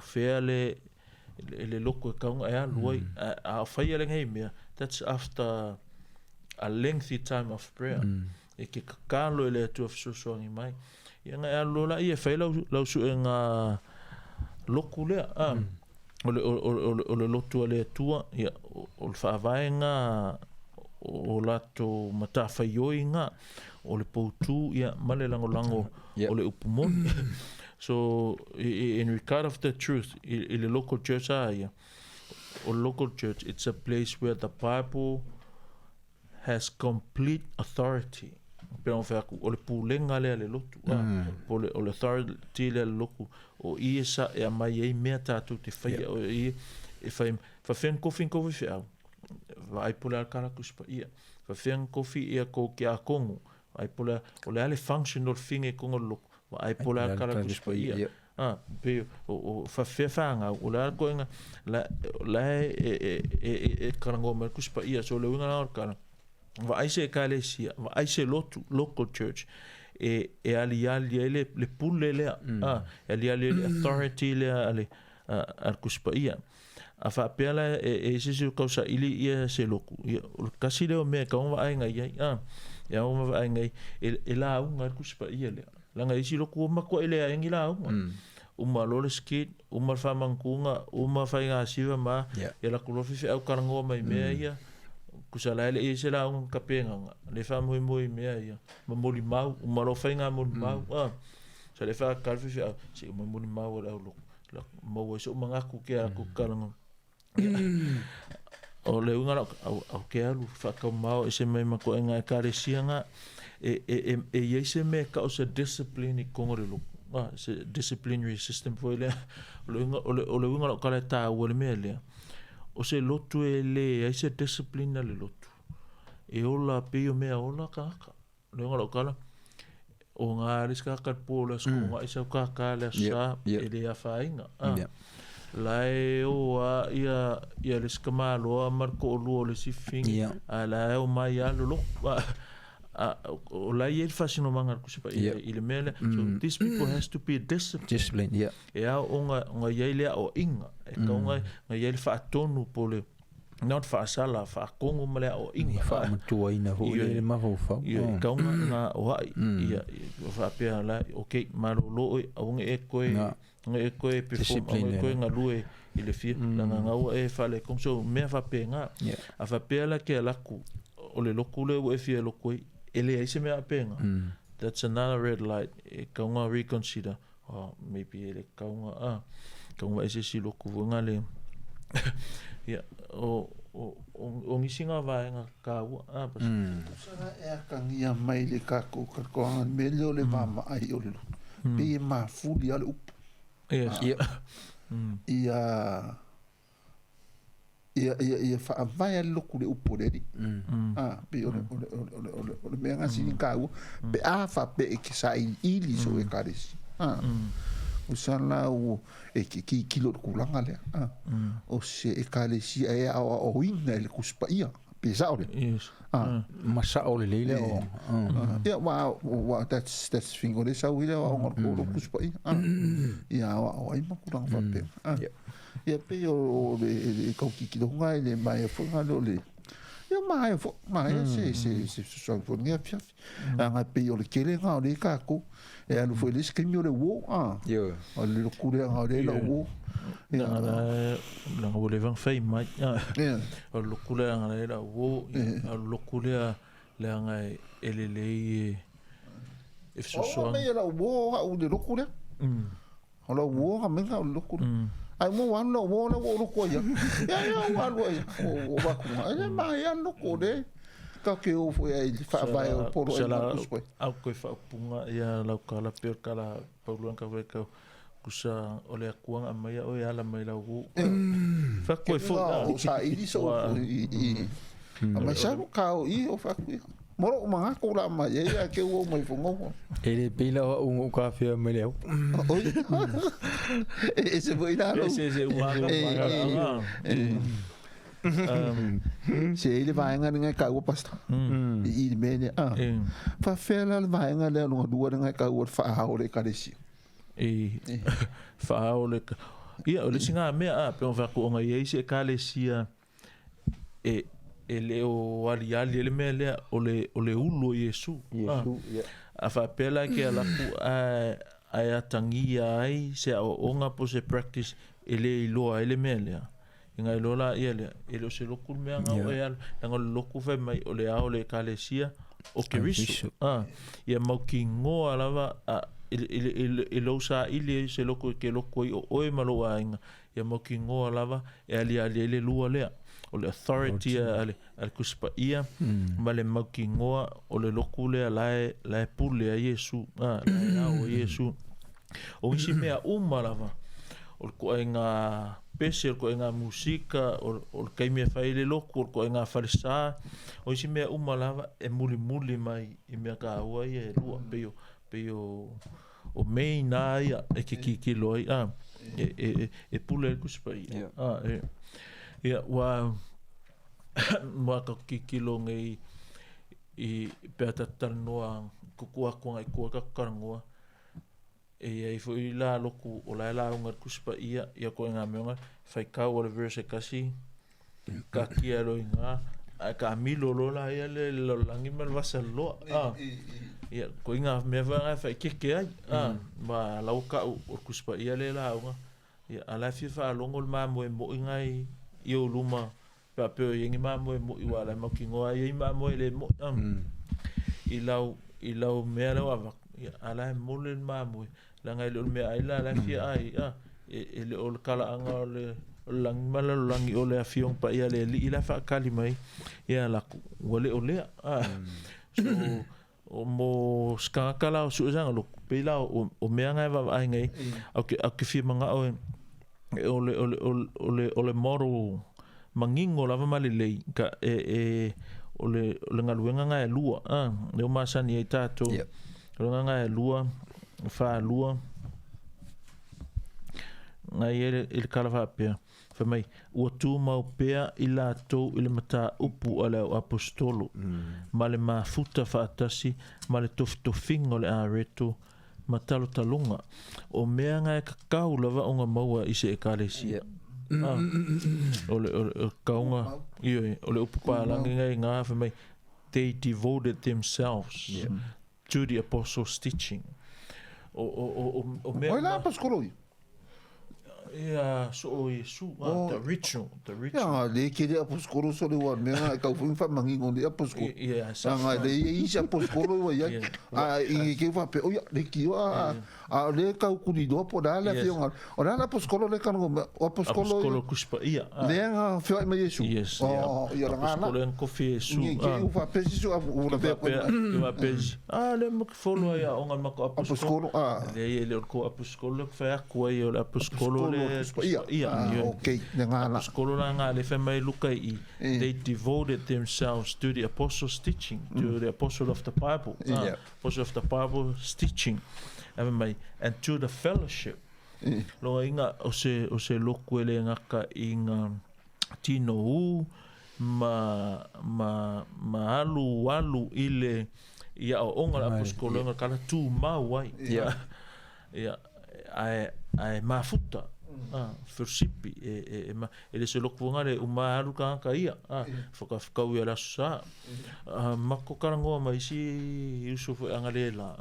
fea le loko e kaunga e aluai a whaia lenga mea that's after a lengthy time of prayer e ke kakalo e le atu afsusuangi mai ia ngai alola ia whaila lau su e ngā loku lea o le lotu le atua ia o le whaavaenga o lato matawhaioi ngā o le poutu ia male lango o le upumoni so in regard of the truth i le local church ia o local church it's a place where the Bible has complete authority pero o le pulenga le lotu o le authority le loku o isa e mai e mea tatu te whaia o e whai whawhen kofi whiau vai pula kala kuspa ia whawhen kofi ia ko kia kongo vai pula o le ale functional finge kongo loku vai pula kala kuspa ia pe o whawhewhanga o le alkoenga la e karango me kuspa ia so le winga na kala va ai se ekalesia va ai se local church e ali le pule le ali le authority le ale al kuspaia a fa pela e se causa ili ia se loku o kasi le me ka va ai ngai ia o va ai ngai e la unga kuspaia le la ngai si loku ma ko ele ai ngi la uma lole skit uma fa mankunga uma fa nga siva ma ia la kulofi fe au karango mai me ia kusala ele se la un kapenga le fa moi mea ia ma moli mau uma lo fa nga moli mau sa le fa kalfi se uma moli mau la lo mo so manga ku ke ku kalanga o le unga au ke alu fa ka mau se mai ma ko nga karesia nga e ye se me ka o se discipline ko ngorelo se disciplinary system foi le o le unga ka le ta o le me le o se lotu e le ai se discipline le lotu e ola pe o mea ola kaka le ngalo kala o nga riska ka pola sko nga isa kaka le sa e le afainga lai o ia riska malo marco lo le sifingi ala o mai alo o lai e fasino manga ku se pa ile mele so these people has to be disciplined e a nga yele o inga e ka nga yele fa tonu pole not fa sala fa kongo male o inga fa tua ina ho le ma ho fa ka nga o ia fa pe la okay maro lo o nga e koe perform ko nga lue ile fi nga o e fa le kon so me fa pe nga a fa pe la ke la ku o le lokule o e fi lo ko ele ai se me apenga that's another red light e kaunga reconsider maybe ele kaunga ese si loku nga le o o ngisinga vaenga kaua pas Sana e kangia mai le kako kakoanga me leo le mama ai o le lu. Pe ma fuli ale up. yes Ia fa vai al loku le upo le di. Pe ole me nga sini kau. Pe fa pe ke sa ili so e karisi. Usana o e ki kilo kulanga le. O se e karisi e o inga le kuspaia. Pe sa ole. yes masa o le leile o Yeah, wow, that's thing. Ole sa wile o ngor kuspaia. Ia o ai makurang fa pe. Ia pe o le kau ki do ngai le mai fo ngalo le. Ia mai se so fo ngia fia. Anga pe o le kele nga o le kako. E alu fo le skimi o le wo yo o le kure nga o le wo. la ngole van fai mai o lokule nga la wo o lokule le nga elele e so me la wo o le lokule. O la wo nga me nga o lokule. Ai mo wan lo wo la wo ko ya. Ya wan wo o ba ku. Ai ma ya no ko de. Ka ke o fo ai fa vai o poro e la ku spo. au ko fa punga ya la kala per kala paulan ka ve ka kusa ole akuanga mai o ya la mai la wo. Fa ko fo sa i so ma sa ka o i o fa ku. Moro ma ko la ma ya ke wo mai fo ngo. ele pila o ka fe me leo Ese foi la. Ese wa ka Se ele vai nga ka o pasta. I mene fa fela vai nga le no duo nga ka o fa ha o le karesi. Fa ole ia ole singa me pe on va ko nga ye se kalesia ele o ali ele me le ole ulo Yesu a fa pela ke ala ku ai atangia ai se o nga po se practice ele lo ele me le inga lola ele se loku me nga o ya nga loku fe mai ole kalesia o ke risu ia mau ki ngo alava ele lo sa ile se loku ke loku o e malo ainga ia mau ki ngo alava e ali ele lua le o le authority ale kuspa ia ma le mau ki ngoa o le loku le la pule a Yesu la o Yesu o isi mea lava o ko nga pese ko nga musika o kai me fai le loku ko nga farisa o isi mea lava e muli mai I mea ka ua ia e lua peo o mei na ia e ki loi e pule kuspa ia ia wa ka kikilo ngai I peta tanua kukua ko ngai ko ka karangoa ai foi la loku o la unga kuspa ia ko nga menga fai ka o le verse kasi ka kia ro nga ka milo lo la ia le langi mal vasalo ia ko nga me va fai ke ai ma la ka o kuspa ia le la unga ia ala fi fa longo ma mo ngai io luma pa pe yengi ma mo wala ma ki ngoa ye ma mo le mo I lau me la wa ala mo le ma mo la ngai le me ai la fi ai ele o kala anga le lang mala lang o le afiong pa ia le ila fa kali mai ia la wale o le so o mo ska kala o su zanga lo pe la o me anga va ai ngai au ke fi manga o le moro mangingo lava malilei ka o le ngaluenga nga e lua le o masani e tato o nga e lua fa lua nga ele kala va pe fa mai o tu mau pe ila to ile mata upu ala o apostolo male ma futa fa tasi male to fingo le areto matalo talunga o mea nga e kakau lava o nga maua I se e kalesia ole kaunga ole upupa langi ngai ngā whamai they devoted themselves to the apostles' teaching o mea Oi la paskoloi Ia so o Yesu the ritual Ya le ke le aposkolo so le wa me nga ka fu fa mangi ngo le aposkolo ia nga le i sa aposkolo wa ya a i ke fa pe o ya le ki wa a le ka ku di do po da la fi nga o la aposkolo le kan ngo aposkolo kuspa ia le nga fi ma Yesu oh ia nga na aposkolo en kofi Yesu ke u fa pe si o la pe pe le mo follow ia o nga ma aposkolo le ko aposkolo fa ko ia le aposkolo ia okay nga na aposkolo nga le fa mai luka I they devoted themselves to the apostles' teaching, to the apostle of the Bible, apostle of the Bible's teaching, and to the fellowship. Lo inga o se loku ele ngaka inga tino u ma alu ile ia o onga aposkolo nga kala tu mawai ai mafuta fursipi ele se loku ngare uma alu ka ia faka ia la sa mako karango mai si Yusuf angalela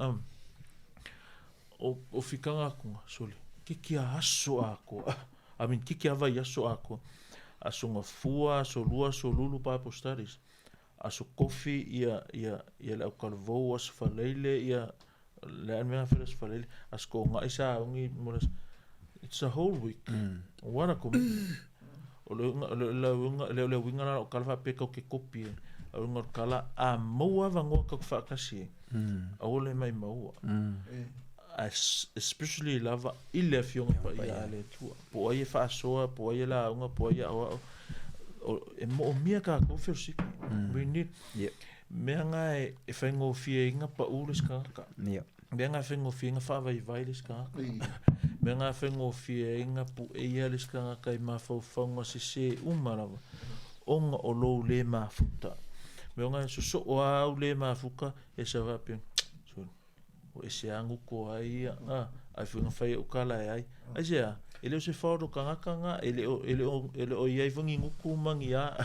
o fikanga ko soli kiki aso ako kiki ava yaso ako asunga fua so lua so lulu pa postaris aso kofi ia la kalvo was falele ia la me aferes falele asko nga isa ngi moras it's a whole week wana ko le winga na kalfa peka ke kopi o kala a moa vango ka fa kasi ole mai moa especially lava ile fiong pa ia le tu po ia fa soa po ia la unha po ia o mo mia ka ko firsi we need me nga e fengo fie inga pa ulis ka me nga fengo fie inga fa vai lis ka me nga fengo fie inga pu ia lis ka kai ma fo fonga se umara onga o lo le ma futa me nga so o le ma fuka e sa va pe o ese angu ko ai ai funga fai o kala ai aja ele se foro kanga ele o ia fungi nguku mangia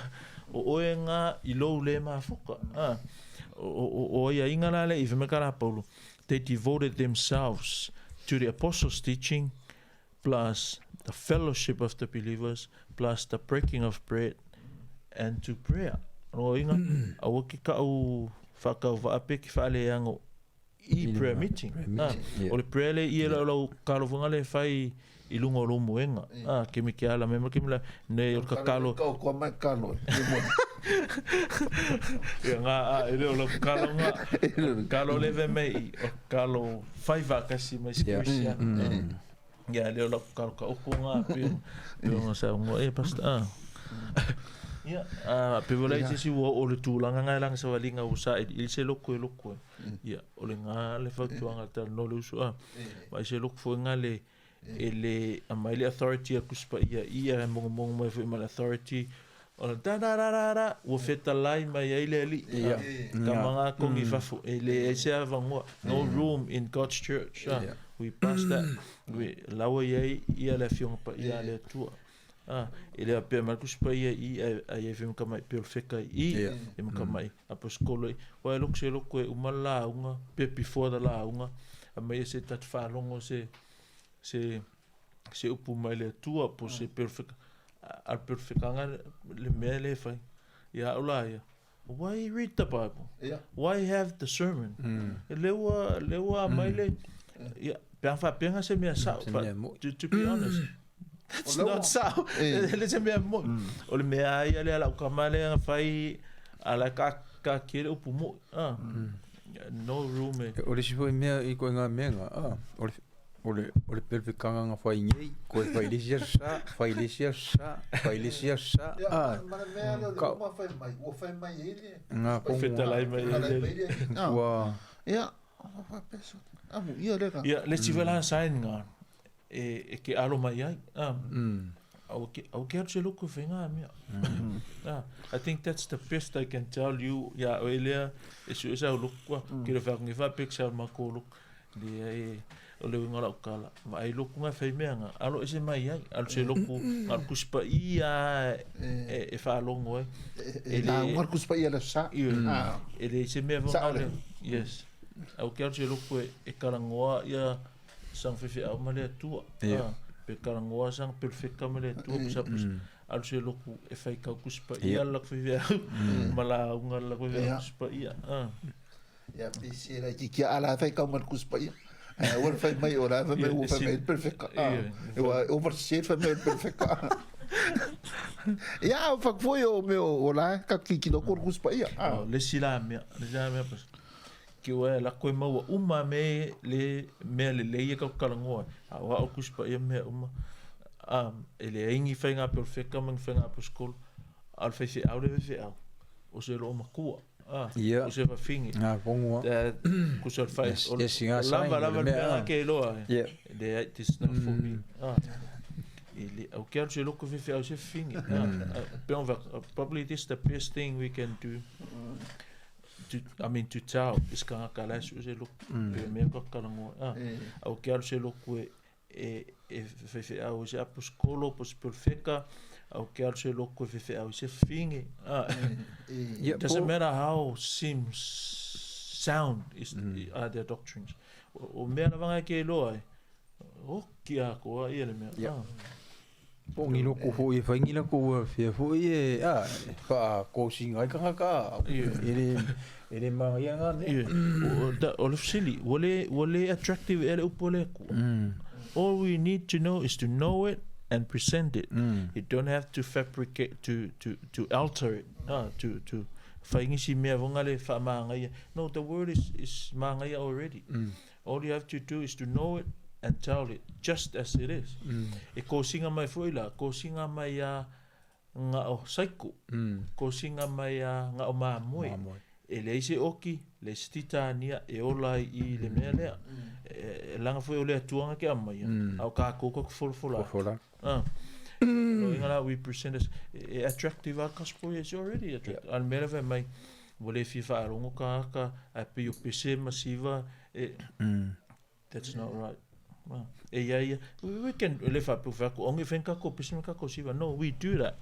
o oenga I lo le mafuka o ia ingala le I me kala Paulo they devoted themselves to the apostles' teaching plus the fellowship of the believers plus the breaking of bread and to prayer o inga o ki ka o faka va pe ki fa le yango prayer meeting o le prayer le I lo kalo funga le fai I lungo lo muenga ke me ke ala me ke me ne o kakalo ko mai kalo nga ele o kalo leve me o kalo faiva kasi mais Christian ya le o kalo ka o nga pe o sa ngo pasta ya pe volai se o le tulanga nga lang sa walinga usa il se loko ya o le nga le fatuanga tal no le usu vai se loko nga le ele amaile authority kuspa ia mo mo mai authority o da o feta lai mai ele ali kamanga kongi fafu ele se avango no room in God's church we passed that we lawa ia la fiong pa ia le tua ele a pe marcus pa ia ai fem kama perfecta e mo kama aposkolo o lo se lo ko umala unga pe before la unga a mai se tat fa longo se upu mai le tua po se perfect al perfecanga le mele fai ya ola ya why read the Bible why have the sermon lewa mai le ya penga se me sa to be honest it's not so le se me mo o le me ai le ala kamale fai ala ka kire upu mo no room o le sifo me I ko nga menga ole pelve kanga nga fai ngai ko fai lisia sa ka fai mai ele nga ko feta lai mai wa ya amu ia le ka ya le tivela sign nga e ke alo mai ai au ke se loko venga me I think that's the best I can tell you ya elia eso esa loko ke le fa ngi fa picture ma ko loko le o le ngala kala mai loku nga fai menga alo ese mai ai al se loku al kuspa ia e fa longo ele al kuspa ia la sa ele se me va yes au ke se loku e karangoa ia sang fefe au male tua pe karangoa sang perfecta mele tu sapos al se loku e fai ka kuspa ia la fivia mala unga la fivia kuspa ia ya pisi la ki ala fai ka mal kuspa ia wal fai mai ora fa mai fa mai perfecta over shit fa mai perfecta ya fa foi o meu ola ka ki no kor kuspa ia le sila me pas que o la koe mau uma me le ia ka kalangoa wa o kuspa ia me uma ele ingi fenga perfecta man fenga po skol al fe au le fe au o se lo makua o se va fingi bongo ku se fai o lava me ke lo de this not for me ele au quero se lo ko fe au se fingi pe on va probably this the best thing we can do to tell is ka kalas o se lo pe me ka kalango au quero se lo ko fe au se apos colo pos perfecta au quero se lo ko fe au se fingi doesn't matter how seems sound is are their doctrines o me na vanga ke lo ai o kia ko ia le me Pongi no ko foi fangi la ko fe foi fa ko singa ka ele ma yanga o le silly wole attractive ele upole ko all we need to know is to know it and present it you don't have to fabricate to alter it to fangi si me vonga le fa manga no the word is manga already all you have to do is to know it and tell it just as it is. E ko singa mai foila, ko singa mai nga o saiko, ko singa mai nga o mamoi. E le ise oki, le stitania e ola I le mea lea. E langa foi o lea tuanga ke amai. Au ka koko folfola. No ingala we present as attractive al kaspo is already attractive. Al mera ve mai vole fifa arongo ka a pe o pese masiva that's not right. We can live up with ako ongi fenka ko pisima ka ko siva no we do that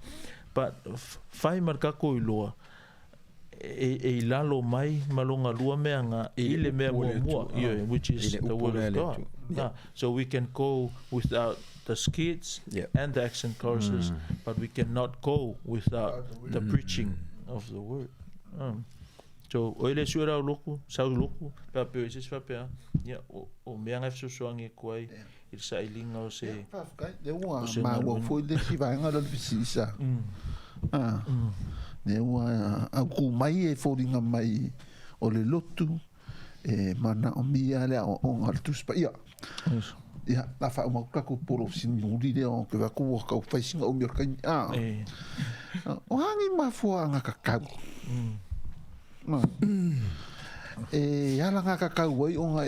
but fai marka ko iloa e lalo mai malonga lua meanga ile mea mo which is the word of God so we can go without the skits and the accent choruses but we cannot go without the preaching of the word so oile suara loku sau loku pa pe se fa pe o meanga fso soangi koi il sa ilinga o se de wa ma wo foi de si vai ngala bisisa ne wa a ku mai e foringa mai o le lotu e mana o mia le o altus pa ia la fa mo ka ko poro sin nudi de o que va ko ka fa singa o mi ka o hangi ma fo anga ka ka ala nga kakau ai o nga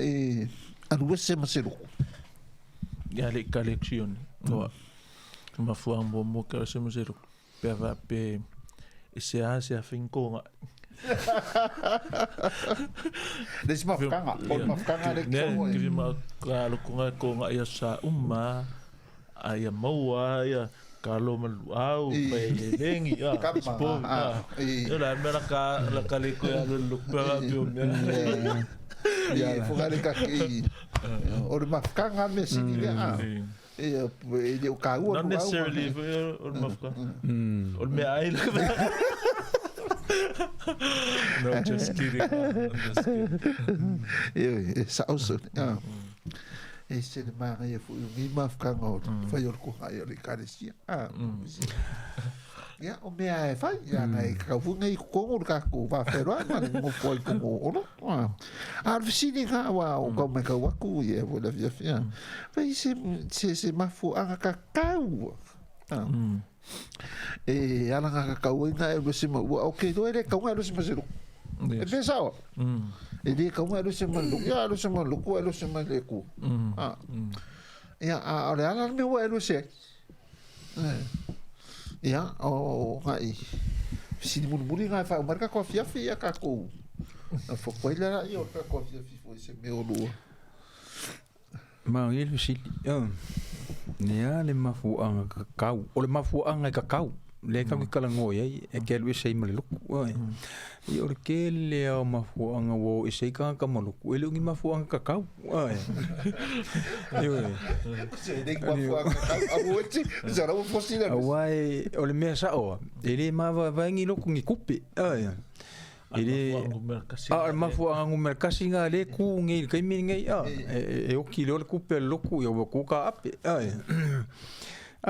alu se masero ya le collection no ma fu un bon mo que se masero pe va pe se hace a fin con des ma kanga le ko que ma claro con ya sa umma ai maua ya Carlo Maluau, pe lengi expo la mera ka la kaliko ya lo pera bio ya fogale ka ki o ma kanga me sini e o ka not necessarily o ma ka o me ai no just kidding sa also e se de manga e fu mi mafkanga o fai o ko ai le karesia ya o me ai fai ya nai ka fu ngai ko o ka ko va pero ana mo foi ko o no ar visini ka wa o ko me ka wa ku e vo la via fia fai se mafu anga ka kau e ala ka kau nga e se mo o ke do ele ka nga se mo e pensao e di ka mo se mo ya se mo ko se mo le ku ya ora ala me o se ya o ngai si mo muri nga fa marca ko fia ka ko fo ko ila io ka ko fia fo se me o lu ma il si ne ale mafu anga ka kau o le mafu anga ka kau le ka kala ngo ye e ke lu sei male lu i o ke le o mafu anga wo e sei ka ka malu e lu ngi mafu anga ka ai se de mafu anga a wo ti za ra fo si la wai o le me sa o ele ma va ngi lu ngi kupe ai ele mafu anga merkasi nga le ku ngi kai mi ngi e o ki le kupe lu ku yo ku ka ape ai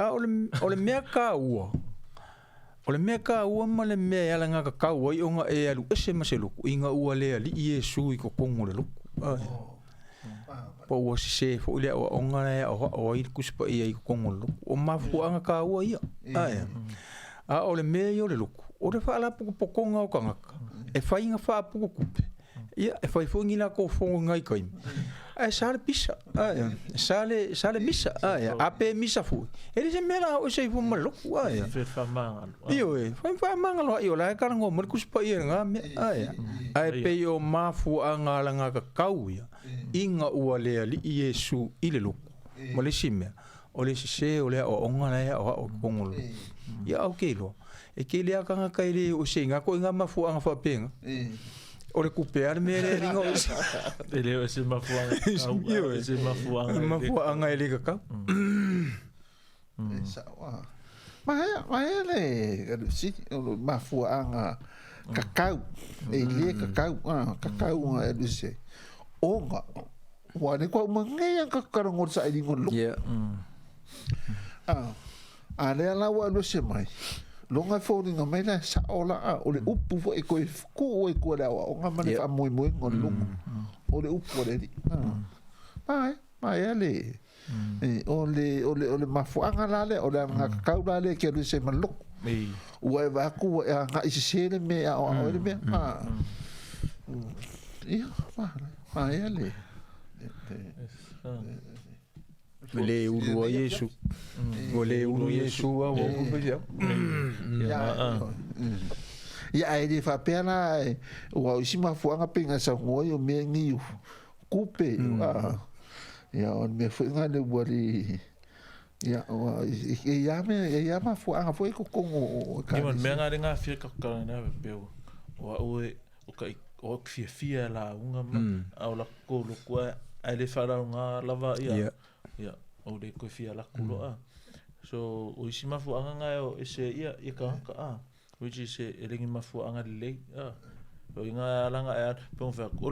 o le me ka o le mea ka ua ma le mea ala ngā kakau ai o ngā e alu ese ma se luku i ngā ua lea li i e sui ko kongo le luku pa ua si se fo lea o ngā lea o ai kuspa i ai ko kongo le luku o mafu anga ka ua ia a o le mea i o le luku o le wha ala puku pokonga o kangaka e whai ngā wha puku kupe ia e whai fo ngina ko fongo ngai kaimi sale pisa sale misa ape misa fu ele se mera o se fu malo fe fa mangalo io fa mangalo io la ka ngo mo kuspa ia nga ai pe yo mafu anga la nga ka kauia inga ua le li yesu ile lu mo le sime o le se o le o nga la o kongolo ya okay lo e ke le ka nga ka ile o se nga ko nga mafu anga fa penga o le kupear me le ringo ele o se mafuanga se mafuanga ele ka ma ele si o mafuanga kakau ele kakau ele se onga wa ne ko mangai ka karangor sa ringo lu ale ala wa lo se mai longa fōri ngā meina sa ola o le upu fo e koe fuku o e kua rewa o ngā mane wha moe moe ngon lungu o le upu o le ri mai ale o le mafuanga lale o le ngā kakau lale ke le se maluk ua e waku e ngā isi sere me a o le mea ia mai ale le ulu Yesu o le ulu Yesu a o ia e fa pena o isi mafuanga pinga sa ngoi o me ngi kupe ia on me foi nga le wari ia ia mafuanga foi ko kongo ka ni me nga ringa fia ka ka na pe o ka o fia la unga au la ko lo kwa ele fara nga lava ia ia o de ko fia la kulo so o isi mafuanga nga o ese ia ka which is elingi mafuanga le o inga langa e pe on fa ko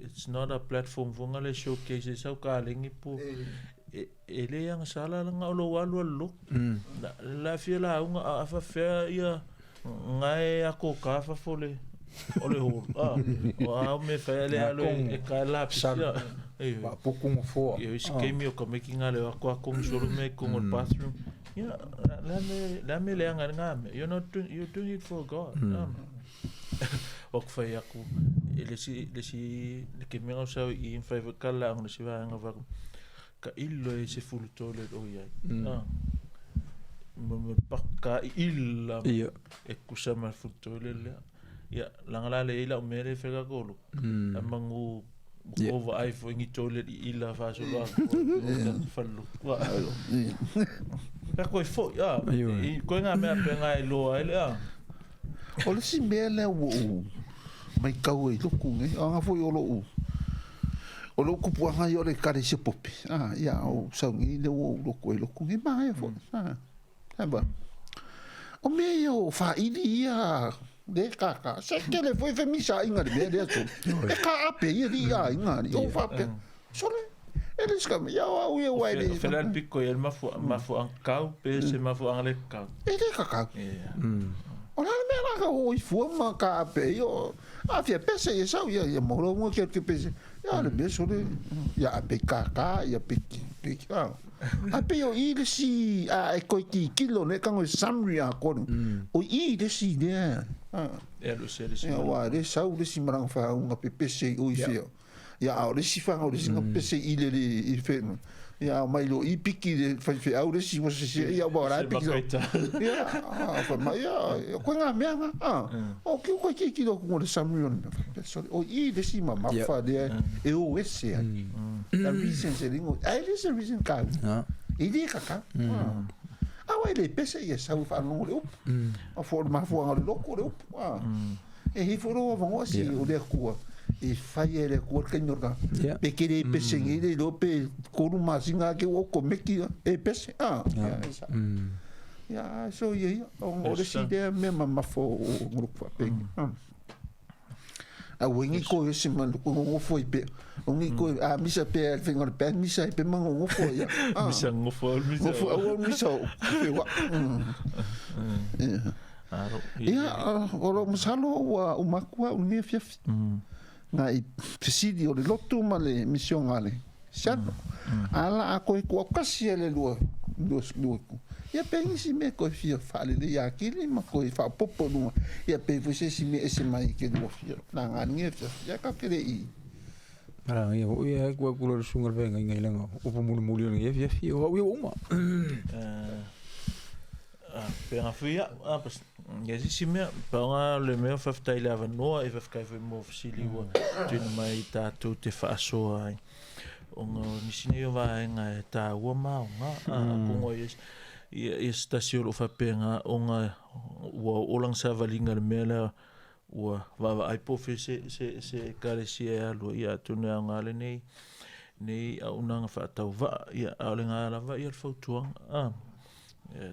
it's not a platform for nga le showcase so ka lingi pu ele yang sala nga o lo walu lo la fia la unga fa fa ia ngai ako ka fa fole ole ho o me fa le alo e ka la pisa ba pokung fo eu esquemi o como que ngale ko ko solo me con el bathroom yeah la me le nga you're doing it for God o fa ya ku le si que me o sa in favor kala on se va nga va ka illo e se full toilet o ya me pakka illa e kusama full toilet ya la le ila me le fega kolo amangu over ai fo ngi toilet ila fa so lo fallo ka ko fo ya ko nga me apenga e lo ele o le si mele wo mai kau e loku nge anga fo yo o lo ku puanga yo le kare se popi ya o sa ngi le wo loku e loku nge mai fo ba o me yo fa idia de kaka se que le foi femisa inga de so e ka ape ia inga o fa pe sole ele skam ya o ye wai de fel pico el mafu an kau pe se mafu an le kau ele kaka o la me la o fu ma ka ape yo a fie pese e sa ya mo lo mo que pese ya le be sole ya ape kaka ya pe ape yo i de si a e ko ki kilo ne kan o samri a ko o i de si ne lo se le wa de sa o de si marang fa un pese o i fio ya o de si fa o de si pese i le i fe ya mai lo i piki de fa fe o de si o se ya bo ra piki ya fa ma ya ko nga me o ki kilo ko de samri on o i de si ma fa de e o ese la reason se lingo ai is a reason ka i di kaka ai le pese ia sau fa no le up a for ma fo ngale loko le up e hi foro vongo si o le kua e fai ele kua ke nyorga pe ke le pese ngi le lo pe ko lu ma singa ke o ko meki e pese ya so ia o le si de me ma fo grupo pe a wingi ko ese man ko ngo foi pe ongi ko a misa pe fingor pe misa pe man ngo foi ya misa ngo foi o misa pe wa ya o musalo wa o makua o nge fiaf na i presidio le lotu male mission ale sano ala a ko kasi ele lo ia pengi si me ko fia fale le ya kili ma ko fa popo no ia pe você si me esse mai que do fia na ngani ya ka kele i ara ia o ia ko ko lo sunga venga ngai lenga o po mulu ngai fia o ia uma penga fia pas ia si me pa le me fa fta ile ava no e fa ka fe mo fsili wa tino mai ta tu te fa so ai o nisine va nga ta wa ma nga ko ngoi ia stasio o fapenga o nga o lang sa valinga mela o va ai po fe se kalesia lo ia tuna ngale nei a unanga fa tau va ia alenga la va ia fotuang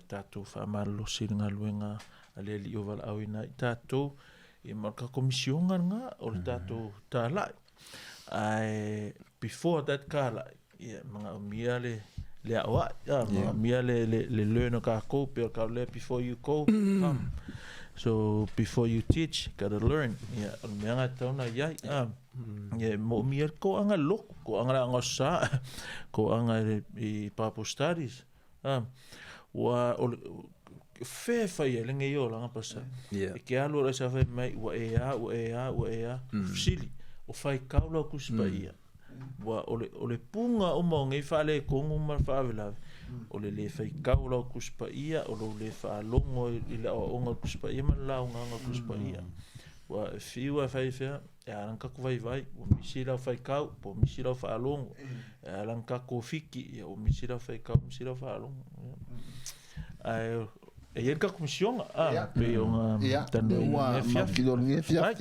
tato fa malo singa luenga ale li o val awina tato e marka komisión nga o tato tala ai before that kala ia mga miale le awa mia le learn ka ko pe ka le before you go so before you teach gotta learn ya mia nga tona ya mo mia ko anga lo ko anga sa ko anga i papo studies wa fe fa ye le ngai ola nga pasa ke alo re sa fe mai wa ea sili o fai kaula ku spaia wa ole punga o mo ngai fa le ko nguma fa vela ole le fai kaula ku spaia o le fa longo i la o nga ku spaia ma la nga ku spaia wa fiwa fai fa ya ran ka ku vai o misila fai kau po misila fa longo ya ran ka ko fiki o misila fai kau misila fa longo ai e ia ka komisión pe nga tanu wa filoni fia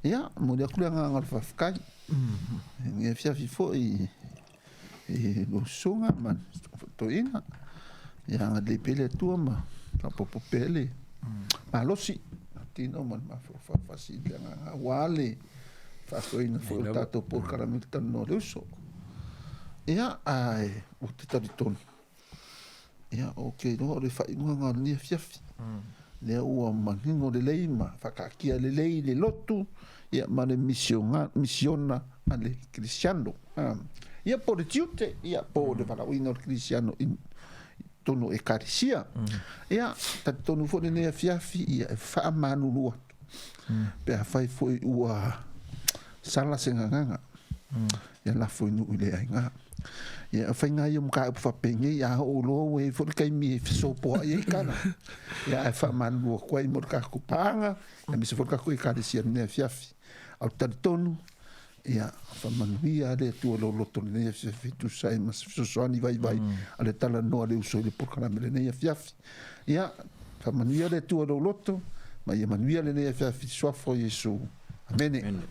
ya mo le ku nga nga fa kai nge fia fo e lo songa man to ina ya nga le pele tu ma ka popo pele ma lo si tino man ma fa si nga wale fa so ina fo tato por caramel tan no ruso ya ai o titariton ya okay no le fa nga ni fia le o mangingo le leima fa ka kia le lei le lotu ia mane missiona ale cristiano ia por tiute ia por de para wino cristiano in tono e carisia ia ta tono fo ne fiafi ia fa manu lua pe fai foi ua sala senganga ia la foi no ile ainga ia fa nga yo mka fa pengi ia o lo we fo kai mi so po ia kana ia fa manu ko i morka ku panga ia mi se fo ka ku carisia ne fiafi au tonu ia fa manuia le tu lo tonu se fitu sai mas so ani vai ale tala no ale uso le por kana mele fiafi ia fa manuia le tu lo loto ma ia manuia le fiafi so fo yesu amen